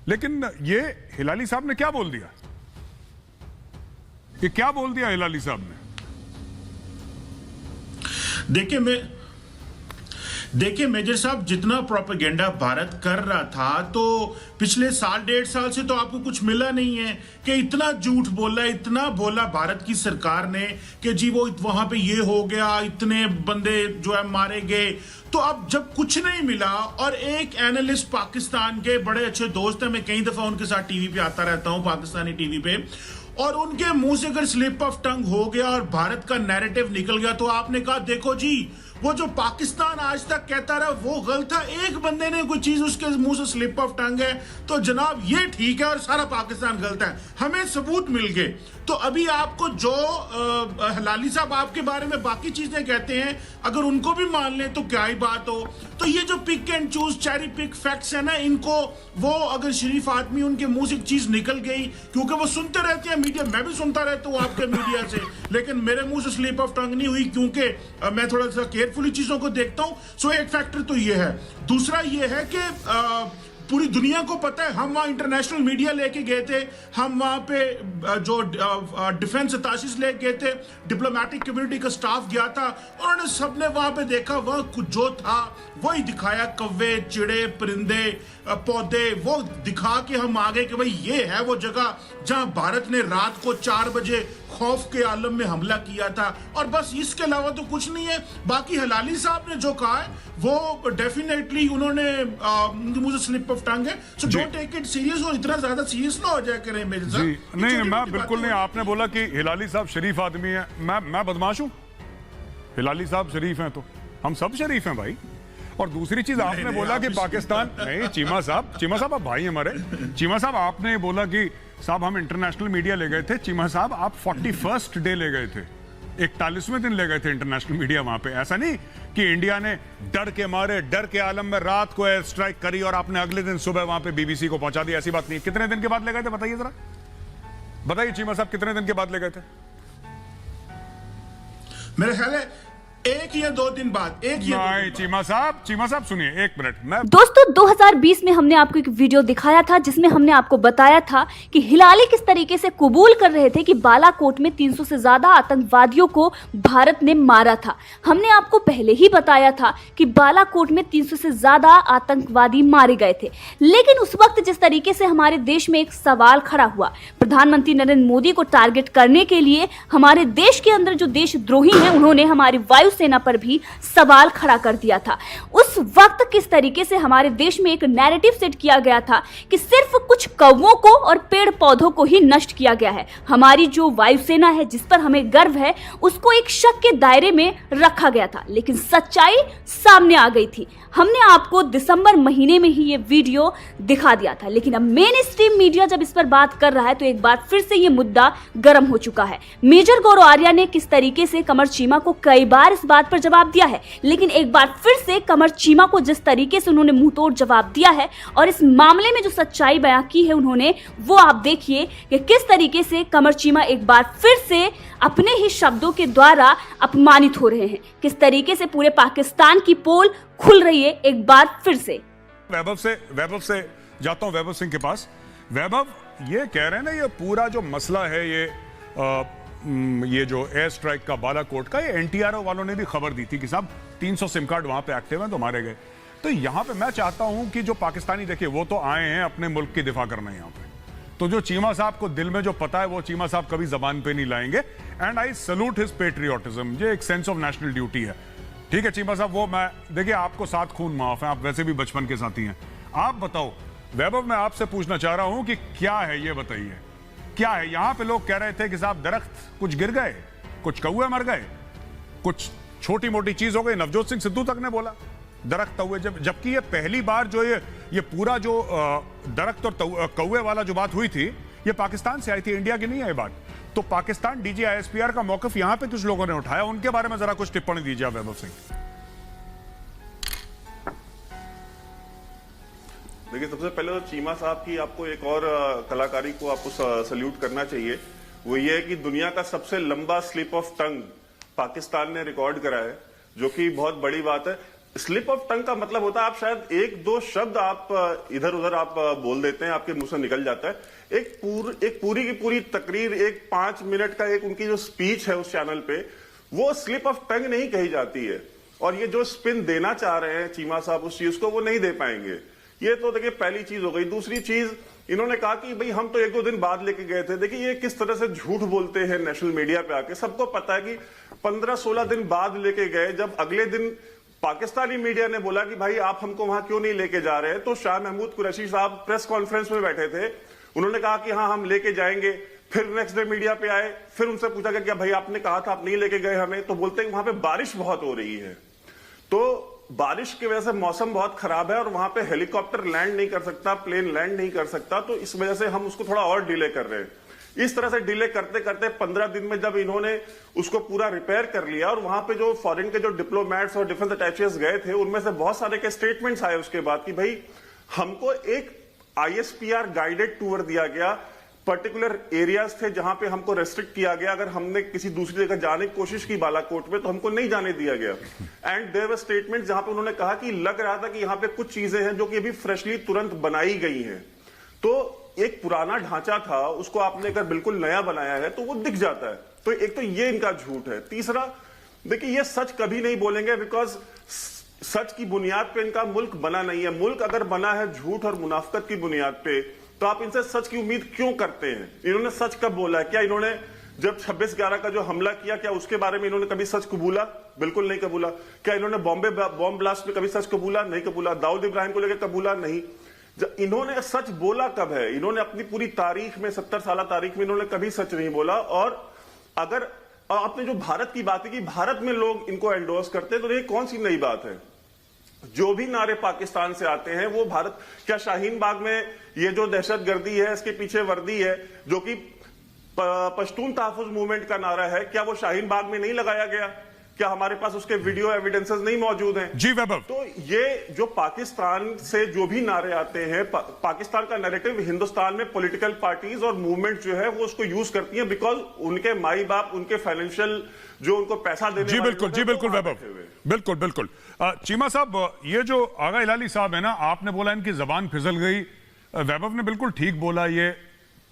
लेकिन ये हिलाली साहब ने क्या बोल दिया? ये क्या बोल दिया हिलाली साहब ने? देखिए मेजर साहब, जितना प्रोपेगेंडा भारत कर रहा था तो पिछले साल 1.5 साल से तो आपको कुछ मिला नहीं है कि इतना झूठ बोला, इतना बोला भारत की सरकार ने कि जी वो वहां पे ये हो गया, इतने बंदे जो है मारे गए। तो अब जब कुछ नहीं मिला और एक एनालिस्ट पाकिस्तान के बड़े अच्छे दोस्त हैं, मैं कई दफा उनके साथ टीवी पे आता रहता हूं, पाकिस्तानी टीवी पे, और उनके मुंह से अगर स्लिप ऑफ टंग हो गया और भारत का नैरेटिव निकल गया तो आपने कहा देखो जी वो जो पाकिस्तान आज तक कहता रहा वो गलत था, एक बंदे ने कोई चीज उसके मुंह से स्लिप ऑफ टंग है तो जनाब ये ठीक है और सारा पाकिस्तान गलत है, हमें सबूत मिल गए। तो अभी आपको जो हिलाली साहब आपके बारे में बाकी चीजें कहते हैं अगर उनको भी मान लें तो क्या ही बात हो। तो ये जो pick and choose cherry pick facts है ना, इनको वो अगर शरीफ आदमी उनके मुंह से एक चीज निकल गई, क्योंकि वो सुनते रहते हैं मीडिया, मैं भी सुनता रहता हूँ आपके मीडिया से, लेकिन मेरे मुंह से स्लिप ऑफ टंग नहीं हुई क्योंकि मैं थोड़ा सा केयरफुली चीजों को देखता हूं। सो एक फैक्टर तो ये है। दूसरा ये है कि पूरी दुनिया को पता है, हम वहां इंटरनेशनल मीडिया लेके गए थे, हम वहां पे जो डिफेंस अताशिस लेके गए थे, डिप्लोमेटिक कम्युनिटी का स्टाफ गया था, उन्होंने सबने वहां पे देखा वह कुछ जो था वही दिखाया, कौवे, चिड़े, परिंदे, पौधे, वो दिखा के हम आ गए कि भाई ये है वो जगह जहां भारत ने रात को 4 बजे खौफ के आलम में हमला किया था। और बस इसके अलावा तो कुछ नहीं है। बाकी हिलाली साहब ने जो कहा है वो डेफिनेटली उन्होंने मुझे स्लिप ऑफ टंग है, so don't take it serious, और इतना ज्यादा सीरियस ना हो जाए करें मेरे साथ। नहीं, मैं बिल्कुल नहीं। आपने बोला कि हिलाली साहब शरीफ आदमी है, मैं बदमाश हूं? हिलाली साहब शरीफ हैं तो हम सब शरीफ हैं भाई। और दूसरी चीज आपने बोला कि पाकिस्तान नहीं, चीमा साहब आप भाई हमारे। चीमा साहब आपने बोला कि साहब हम इंटरनेशनल मीडिया ले गए थे। चीमा साहब आप 41st डे ले गए थे, 41वें दिन ले गए थे इंटरनेशनल मीडिया वहां पे। ऐसा नहीं कि इंडिया ने डर के मारे, डर के आलम में रात को एयर स्ट्राइक करी और आपने अगले दिन सुबह वहां पे बीबीसी को पहुंचा दिया, ऐसी बात नहीं। कितने दिन के बाद ले गए थे बताइए जरा, बताइए चीमा साहब कितने दिन के बाद ले गए थे? मेरे ख्याल है 1 या 2 दिन बाद। चीमा साहब सुनिए 1 मिनट। दोस्तों 2020 में हमने आपको एक वीडियो दिखाया था जिसमें हमने आपको बताया था कि हिलाली किस तरीके से कबूल कर रहे थे कि बालाकोट में 300 से ज्यादा आतंकवादियों को भारत ने मारा था। हमने आपको पहले ही बताया था कि बालाकोट में 300 से ज्यादा आतंकवादी मारे गए थे। लेकिन उस वक्त जिस तरीके से हमारे देश में एक सवाल खड़ा हुआ, प्रधानमंत्री नरेंद्र मोदी को टारगेट करने के लिए हमारे देश के अंदर जो देशद्रोही हैं उन्होंने हमारी वायुसेना पर भी सवाल खड़ा कर दिया था। उस वक्त किस तरीके से हमारे देश में एक नैरेटिव सेट किया गया था कि सिर्फ कुछ कौवों को और पेड़ पौधों को ही नष्ट किया गया है। हमारी जो वायुसेना है जिस पर हमें गर्व है उसको एक शक के दायरे में रखा गया था, लेकिन सच्चाई सामने आ गई थी। हमने आपको दिसंबर महीने में ही ये वीडियो दिखा दिया था, लेकिन अब मेन स्ट्रीम मीडिया जब इस पर बात कर रहा है तो एक बार फिर से ये मुद्दा गर्म हो चुका है। मेजर गौरव आर्या ने किस तरीके से कमर चीमा को कई बार इस बात पर जवाब दिया है, लेकिन एक बार फिर से कमर चीमा को जिस तरीके से उन्होंने मुंहतोड़ जवाब दिया है और इस मामले में जो सच्चाई बयां की है उन्होंने, वो आप देखिए कि किस तरीके से कमर चीमा एक बार फिर से अपने ही शब्दों के द्वारा अपमानित हो रहे हैं, किस तरीके से पूरे पाकिस्तान की पोल खुल रही है एक बार फिर से। वैभव से जाता हूं, वैभव सिंह के पास। वैभव ये कह रहे हैं ना, ये पूरा जो मसला है ये जो एयर स्ट्राइक का बालाकोट का, ये एनटीआरओ वालों ने भी खबर दी थी कि साहब 300 सिम कार्ड वहां पे एक्टिव हैं तो मारे गए। तो यहां पे मैं चाहता हूं कि जो पाकिस्तानी, देखिए वो तो आए हैं अपने मुल्क की दिफा करने यहां पे, तो जो चीमा साहब को दिल में जो पता है वो चीमा साहब कभी जबान पे नहीं लाएंगे। And I salute his patriotism, ये एक सेंस ऑफ नेशनल ड्यूटी है। ठीक है चीमा साहब, वो मैं देखिए आपको 7 खून माफ है, आप वैसे भी बचपन के साथी हैं। आप बताओ वैभव, मैं आपसे पूछना चाह रहा हूं कि क्या है ये बताइए, क्या है? यहां पे लोग कह रहे थे कि साहब दरख्त कुछ गिर गए, कुछ कौवे मर गए, कुछ छोटी मोटी चीज हो गई। नवजोत सिंह सिद्धू तक ने बोला दरख्त हुए, जबकि ये पहली बार जो ये पूरा जो दरख्त और कौवे वाला जो बात हुई थी ये पाकिस्तान से आई थी, इंडिया की नहीं है ये बात। तो पाकिस्तान डीजीआईएसपीआर का मौकफ यहां पे कुछ लोगों ने उठाया, उनके बारे में जरा कुछ टिप्पणी दीजिए वैभव सिंह। देखिए, सबसे पहले तो चीमा साहब की आपको एक और कलाकारी को आपको सल्यूट करना चाहिए। वो ये है कि दुनिया का सबसे लंबा स्लिप ऑफ टंग पाकिस्तान ने रिकॉर्ड करा है, जो कि बहुत बड़ी बात है। स्लिप ऑफ टंग का मतलब होता है आप शायद एक दो शब्द आप इधर उधर आप बोल देते हैं, आपके मुंह से निकल जाता है। एक पूरी की पूरी तकरीर, एक 5 मिनट का एक उनकी जो स्पीच है उस चैनल पे, वो स्लिप ऑफ टंग नहीं कही जाती है। और ये जो स्पिन देना चाह रहे हैं चीमा साहब उस चीज को, वो नहीं दे पाएंगे। ये तो देखिए पहली चीज हो गई। दूसरी चीज, इन्होंने कहा कि भाई हम तो 1-2 दिन बाद लेके गए थे। देखिए ये किस तरह से झूठ बोलते हैं नेशनल मीडिया पे आके। सबको पता है कि 15-16 दिन बाद लेके गए। जब अगले दिन पाकिस्तानी मीडिया ने बोला कि भाई आप हमको वहां क्यों नहीं लेके जा रहे, तो शाह महमूद कुरैशी साहब प्रेस कॉन्फ्रेंस में बैठे थे। उन्होंने कहा कि हाँ हम लेके जाएंगे। फिर नेक्स्ट डे मीडिया पे आए, फिर उनसे पूछा गया क्या भाई आपने कहा था आप नहीं लेके गए हमें, तो बोलते हैं वहां पे बारिश बहुत हो रही है। तो बारिश की वजह से मौसम बहुत खराब है और वहां पे हेलीकॉप्टर लैंड नहीं कर सकता, प्लेन लैंड नहीं कर सकता, तो इस वजह से हम उसको थोड़ा और डिले कर रहे हैं। इस तरह से डिले करते करते 15 दिन में जब इन्होंने उसको पूरा रिपेयर कर लिया, और वहां पे जो फॉरेन के जो डिप्लोमेट्स और डिफेंस अटैचेस गए थे, उनमें से बहुत सारे के स्टेटमेंट्स आए उसके बाद कि भाई हमको एक ISPR गाइडेड टूर दिया गया, पर्टिकुलर एरियाज थे जहां पे हमको रेस्ट्रिक्ट किया गया। अगर हमने किसी दूसरी जगह जाने की कोशिश की बालाकोट में, तो हमको नहीं जाने दिया गया। एंड देयर वर स्टेटमेंट जहां पे उन्होंने कहा कि लग रहा था कि यहां पे कुछ चीजें हैं जो कि अभी फ्रेशली तुरंत बनाई गई हैं। तो एक पुराना ढांचा था, उसको आपने अगर बिल्कुल नया बनाया है तो वो दिख जाता है। तो एक तो ये इनका झूठ है। तीसरा, देखिए ये सच कभी नहीं बोलेंगे, बिकॉज सच की बुनियाद पे इनका मुल्क बना नहीं है। मुल्क अगर बना है झूठ और मुनाफकत की बुनियाद पे, तो आप इनसे सच की उम्मीद क्यों करते हैं? इन्होंने सच कब बोला है? क्या इन्होंने जब 26/11 का जो हमला किया, क्या उसके बारे में इन्होंने कभी सच कबूला? बिल्कुल नहीं कबूला। क्या इन्होंने बॉम्बे बॉम्ब ब्लास्ट में कभी सच कबूला? नहीं कबूला। दाऊद इब्राहिम को लेकर कबूला? नहीं। इन्होंने सच बोला कब है? इन्होंने अपनी पूरी तारीख में, 70 साल तारीख में इन्होंने कभी सच नहीं बोला। और अगर आपने जो भारत की बात की, भारत में लोग इनको एंडोर्स करते हैं, तो ये कौन सी नई बात है? जो भी नारे पाकिस्तान से आते हैं वो भारत, क्या शाहीन बाग में ये जो दहशतगर्दी है इसके पीछे वर्दी है जो कि पश्तून तहफ़्फ़ुज़ मूवमेंट का नारा है, क्या वो शाहीन बाग में नहीं लगाया गया? क्या हमारे पास उसके वीडियो एविडेंसेस नहीं मौजूद हैं? जी वैभव, तो ये जो पाकिस्तान से जो भी नारे आते हैं, पाकिस्तान का नैरेटिव हिंदुस्तान में पॉलिटिकल पार्टीज और मूवमेंट जो है वो उसको यूज करती हैं, बिकॉज उनके माई बाप, उनके फाइनेंशियल जो उनको पैसा देने जी बिल्कुल, जी बिल्कुल वैभव, बिल्कुल बिल्कुल। चीमा साहब, ये जो आगा हिलाली साहब है ना, आपने बोला इनकी जबान फिसल गई, वैभव ने बिल्कुल ठीक बोला। ये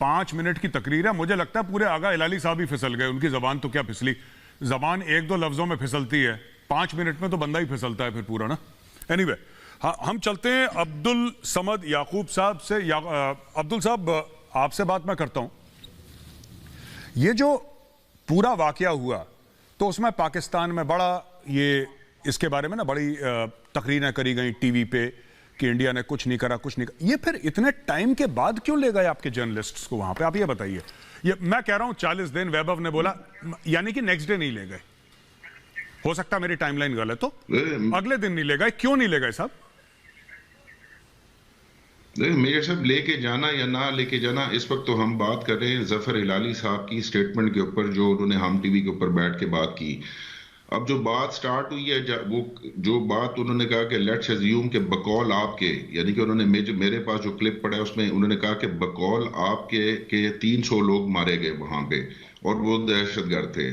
5 मिनट की तकरीर है, मुझे लगता है पूरे आगा हिलाली साहब ही फिसल गए। उनकी जबान तो क्या फिसली, जबान 1-2 लफ्जों में फिसलती है, 5 मिनट में तो बंदा ही फिसलता है फिर पूरा ना। एनीवे, हाँ हम चलते हैं अब्दुल समद याकूब साहब से। अब्दुल साहब, आपसे बात मैं करता हूं। ये जो पूरा वाकया हुआ, तो उसमें पाकिस्तान में बड़ा ये इसके बारे में ना बड़ी तकरीरें करी गई टीवी पे कि इंडिया ने कुछ नहीं करा, कुछ नहीं करा। ये फिर इतने टाइम के बाद क्यों ले गए आपके जर्नलिस्ट्स को वहां पे? आप ये बताइए। ये मैं कह रहा हूं 40 दिन वैभव ने बोला, यानी कि नेक्स्ट डे नहीं ले गए। हो सकता मेरी टाइमलाइन गलत हो, अगले दिन नहीं ले गए। क्यों नहीं ले गए साहब? मेजर साहब, लेके जाना या ना लेके जाना, इस वक्त तो हम बात कर रहे हैं जफर हिलाली साहब की स्टेटमेंट के ऊपर, जो उन्होंने हम टीवी के ऊपर बैठ के बात की। अब जो बात स्टार्ट हुई है, वो जो बात उन्होंने कहा कि लेट्स अज्यूम के बकौल आपके, यानी कि उन्होंने मेरे पास जो क्लिप पड़ा है उसमें उन्होंने कहा कि बकौल आपके के 300 लोग मारे गए वहां पे और वो दहशतगर्द थे।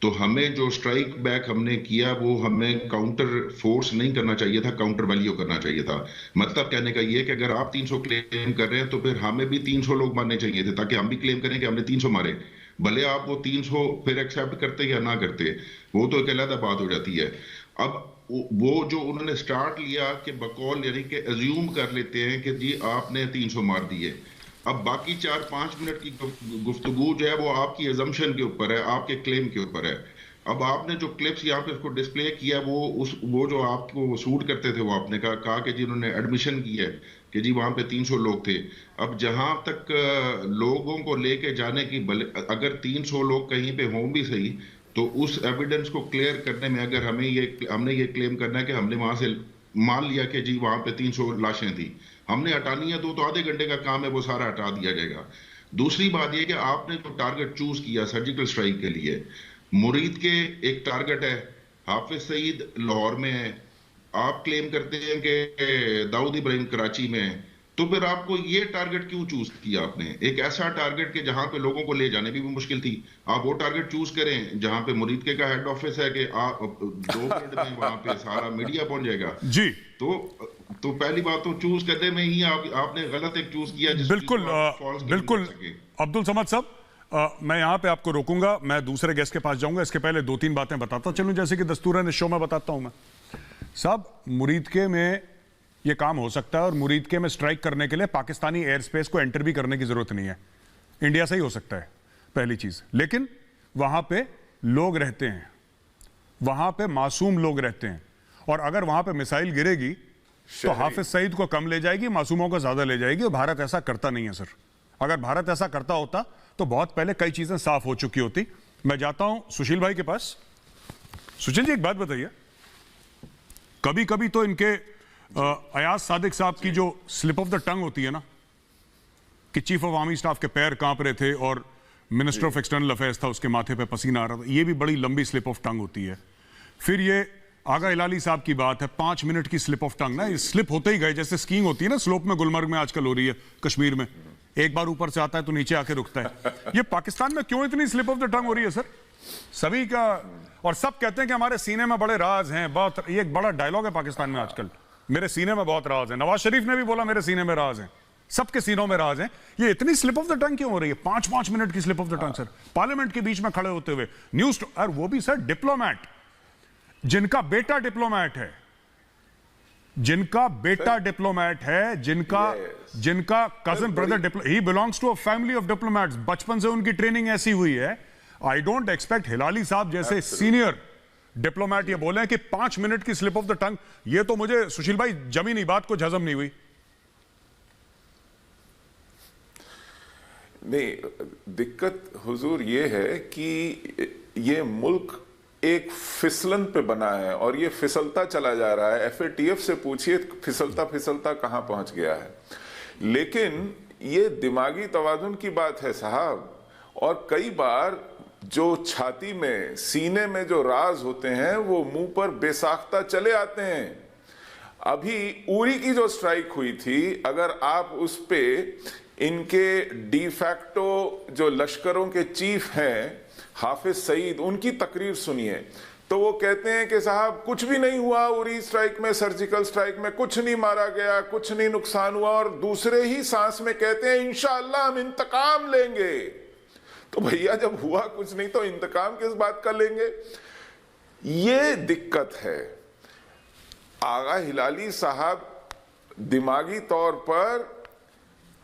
तो हमें जो स्ट्राइक बैक हमने किया, वो हमें काउंटर फोर्स नहीं करना चाहिए था, काउंटर वैल्यू करना चाहिए था। मतलब कहने का ये कि अगर आप 300 क्लेम कर रहे हैं तो फिर हमें भी 300 लोग मारने चाहिए थे, ताकि हम भी क्लेम करें कि हमने 300 मारे। भले आप वो 300 फिर एक्सेप्ट करते या ना करते, वो तो एक अलग बात हो जाती है। अब वो जो उन्होंने स्टार्ट लिया कि बकौल, यानी कि अज्यूम कर लेते हैं कि जी आपने 300 मार दिए। अब बाकी 4-5 मिनट की गुफ्तगू जो है वो आपकी अजम्पशन के ऊपर है, आपके क्लेम के ऊपर है। अब आपने जो क्लिप्स यहाँ पे उसको डिस्प्ले किया, वो जो आपको सूट करते थे, वो आपने कहा कि जी उन्होंने एडमिशन की है कि जी वहां पे 300 लोग थे। अब जहां तक लोगों को लेके जाने की, अगर 300 लोग कहीं पे हों भी सही, तो उस एविडेंस को क्लियर करने में अगर हमने ये क्लेम करना है कि हमने वहां से मान लिया कि जी वहां पे 300 लाशें थी, हमने हटानी है तो आधे घंटे का काम है, वो सारा हटा दिया जाएगा। दूसरी बात यह कि आपने जो टारगेट चूज किया सर्जिकल स्ट्राइक के लिए, मुरीद के एक टारगेट है, हाफिज सईद लाहौर में है, आप क्लेम करते हैं कि दाऊद इब्राहिम कराची में है। तो तो फिर आपको ये टारगेट क्यों चूज किया आपने? एक ऐसा टारगेट के जहां पे लोगों को ले जाने भी मुश्किल थी, आप वो टारगेट चूज करें जहां पे मुरीदके का हेड ऑफिस है कि आप 2 मिनट में वहां पे सारा मीडिया पहुंच जाएगा जी। तो पहली बात तो चूज करने में ही आपने गलत एक चूज किया। बिल्कुल बिल्कुल अब्दुल समद साहब, मैं यहाँ पे आपको रोकूंगा, मैं दूसरे गेस्ट के पास जाऊंगा। इसके पहले 2-3 बातें बताता चलूं, जैसे कि दस्तूरन इस शो में बताता हूं मैं साहब। मुरीदके में ये काम हो सकता है और मुरीदके में स्ट्राइक करने के लिए पाकिस्तानी एयर स्पेस को एंटर भी करने की जरूरत नहीं है, इंडिया से ही हो सकता है, पहली चीज। लेकिन वहां पे लोग रहते हैं, वहां पे मासूम लोग रहते हैं, और अगर वहां पे मिसाइल गिरेगी तो हाफिज सईद को कम ले जाएगी, मासूमों को ज्यादा ले जाएगी। और भारत ऐसा करता नहीं है सर। अगर भारत ऐसा करता होता तो बहुत पहले कई चीजें साफ हो चुकी होती। मैं जाता हूं सुशील भाई के पास। सुशील जी, एक बात बताइए, कभी कभी तो इनके अयाज सादिक साहब की जो स्लिप ऑफ द टंग होती है ना, कि चीफ ऑफ आर्मी स्टाफ के पैर कांप रहे थे और मिनिस्टर ऑफ एक्सटर्नल अफेयर्स था, उसके माथे पे पसीना आ रहा था, ये भी बड़ी लंबी स्लिप ऑफ टंग होती है। फिर ये आगा हिलाली साहब की बात है, 5 मिनट की स्लिप ऑफ टंग ना, ये स्लिप होते ही गए, जैसे स्कीइंग होती है ना स्लोप में, गुलमर्ग में आजकल हो रही है, कश्मीर में एक बार ऊपर से आता है तो नीचे आके रुकता है। ये पाकिस्तान में क्यों इतनी स्लिप ऑफ द टंग हो रही है सर? सभी का, और सब कहते हैं कि हमारे सीने में बड़े राज हैं, बहुत, ये एक बड़ा डायलॉग है पाकिस्तान में आजकल, मेरे सीने में बहुत राज है। नवाज शरीफ ने भी बोला मेरे सीने में राज है, सबके सीनों में राज है। ये इतनी स्लिप ऑफ द टंग क्यों हो रही है? 5-5 मिनट की slip of the tongue sir, parliament के बीच में खड़े होते हुए न्यूज, और वो भी सर डिप्लोमैट, जिनका बेटा डिप्लोमैट है, जिनका बेटा डिप्लोमैट है, जिनका कजन ब्रदर ही belongs to a family of diplomats, बचपन से उनकी ट्रेनिंग ऐसी हुई है। आई डोंट एक्सपेक्ट हिलाली साहब जैसे सीनियर डिप्लोमैट ये बोले कि 5 मिनट की स्लिप ऑफ द टंग। ये तो मुझे सुशील भाई जमी नहीं, बात कुछ हजम नहीं हुई। नहीं, दिक्कत हुजूर ये है कि ये मुल्क एक फिसलन पे बना है और ये फिसलता चला जा रहा है। FATF से पूछिए फिसलता फिसलता कहां पहुंच गया है। लेकिन ये दिमागी तवाजुन की बात है साहब, और कई बार जो छाती में, सीने में जो राज होते हैं वो मुंह पर बेसाख्ता चले आते हैं। अभी उरी की जो स्ट्राइक हुई थी, अगर आप उस पे इनके डिफैक्टो जो लश्करों के चीफ हैं हाफिज सईद, उनकी तकरीर सुनिए तो वो कहते हैं कि साहब कुछ भी नहीं हुआ, उरी स्ट्राइक में, सर्जिकल स्ट्राइक में कुछ नहीं मारा गया, कुछ नहीं नुकसान हुआ, और दूसरे ही सांस में कहते हैं इंशाअल्लाह हम इंतकाम लेंगे। तो भैया जब हुआ कुछ नहीं तो इंतकाम किस बात का लेंगे? ये दिक्कत है। आगा हिलाली साहब दिमागी तौर पर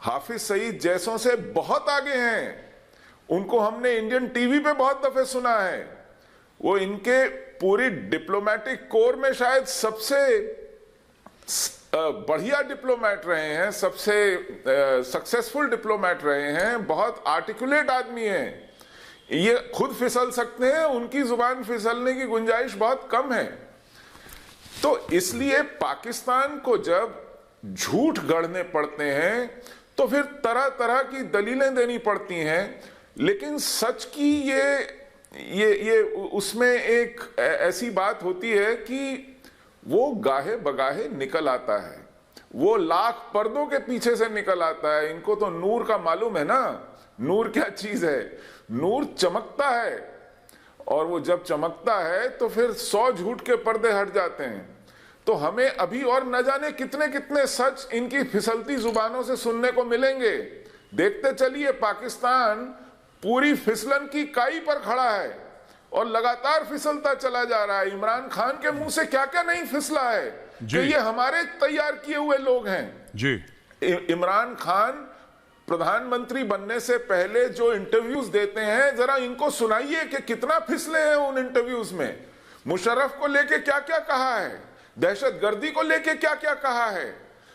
हाफिज सईद जैसों से बहुत आगे हैं। उनको हमने इंडियन टीवी पे बहुत दफे सुना है। वो इनके पूरी डिप्लोमेटिक कोर में शायद सबसे बढ़िया डिप्लोमेट रहे हैं, सबसे सक्सेसफुल डिप्लोमेट रहे हैं, बहुत आर्टिकुलेट आदमी हैं। ये खुद फिसल सकते हैं, उनकी जुबान फिसलने की गुंजाइश बहुत कम है। तो इसलिए पाकिस्तान को जब झूठ गढ़ने पड़ते हैं तो फिर तरह तरह की दलीलें देनी पड़ती हैं। लेकिन सच की ये उसमें एक ऐसी बात होती है कि वो गाहे बगाहे निकल आता है, वो लाख पर्दों के पीछे से निकल आता है। इनको तो नूर का मालूम है ना, नूर क्या चीज है। नूर चमकता है, और वो जब चमकता है तो फिर 100 झूठ के पर्दे हट जाते हैं। तो हमें अभी और न जाने कितने कितने सच इनकी फिसलती जुबानों से सुनने को मिलेंगे। देखते चलिए, पाकिस्तान पूरी फिसलन की काई पर खड़ा है और लगातार फिसलता चला जा रहा है। इमरान खान के मुंह से क्या क्या नहीं फिसला है कि ये हमारे तैयार किए हुए लोग हैं जी। इमरान खान प्रधानमंत्री बनने से पहले जो इंटरव्यूज देते हैं, जरा इनको सुनाइए कि कितना फिसले हैं उन इंटरव्यूज में। मुशर्रफ को लेके क्या क्या कहा है, दहशतगर्दी को लेके क्या क्या कहा है,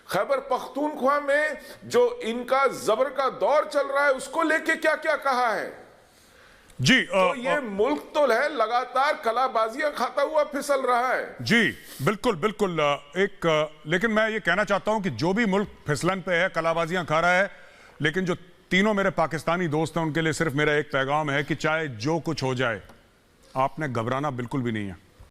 खैबर पख्तूनख्वा में जो इनका जबर का दौर चल रहा है उसको लेके क्या क्या कहा है जी। तो ये मुल्क तो है लगातार कलाबाजियां खाता हुआ फिसल रहा है जी। बिल्कुल बिल्कुल। लेकिन मैं ये कहना चाहता हूं कि जो भी मुल्क फिसलन पे है, कलाबाजियां खा रहा है, लेकिन जो तीनों मेरे पाकिस्तानी दोस्त हैं उनके लिए सिर्फ मेरा एक पैगाम है कि चाहे जो कुछ हो जाए, आपने घबराना बिल्कुल भी नहीं है।